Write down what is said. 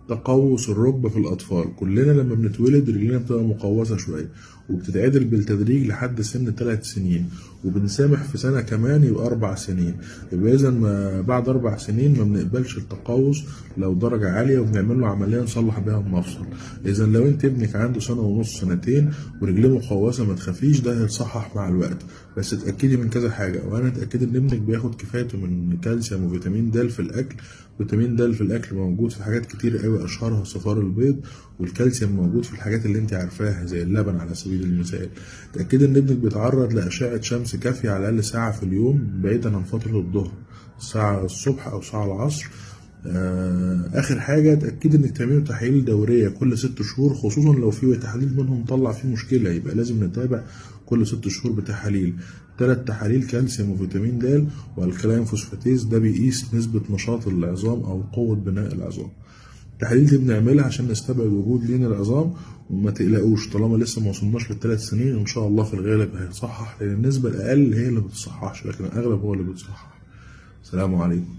تقوس الركبة في الأطفال. كلنا لما بنتولد رجلنا بتبقى مقوسة شوية، وبتتعدل بالتدريج لحد سن 3 سنين، وبنسامح في سنة كمان يبقى 4 سنين. يبقى إذا بعد 4 سنين ما بنقبلش التقوس لو درجة عالية، وبنعمل له عملية نصلح بيها المفصل. إذا لو أنت ابنك عنده سنة ونص سنتين ورجليه مقوسة ما تخافيش، ده هيتصحح مع الوقت، بس اتأكدي من كذا حاجة. وأنا اتأكدي إن ابنك بياخد كفايته من كالسيوم وفيتامين د في الأكل. فيتامين د في الأكل موجود في حاجات كتير قوي، أشهرها صفار البيض، والكالسيوم موجود في الحاجات اللي أنت عارفاها زي اللبن على سبيل المثال. اتأكدي إن ابنك بيتعرض لأشعة شمس كافية على الأقل ساعة في اليوم بعيدا عن فترة الظهر، ساعة الصبح أو ساعة العصر. آخر حاجة اتأكدي إنك تعملوا تحاليل دورية كل 6 شهور، خصوصا لو في تحاليل منهم طلع فيه مشكلة يبقى لازم نتابع كل 6 شهور بتحاليل. 3 تحاليل كالسيوم وفيتامين د والكلاين فوسفاتيز، ده بيقيس نسبة نشاط العظام أو قوة بناء العظام. التحاليل دي بنعملها عشان نستبعد وجود لين العظام. وما تقلقوش طالما لسه ما وصلناش ل3 سنين ان شاء الله في الغالب هيصحح، لان النسبة الأقل هي اللي بتصححش، لكن الأغلب هو اللي بتصحح. السلام عليكم.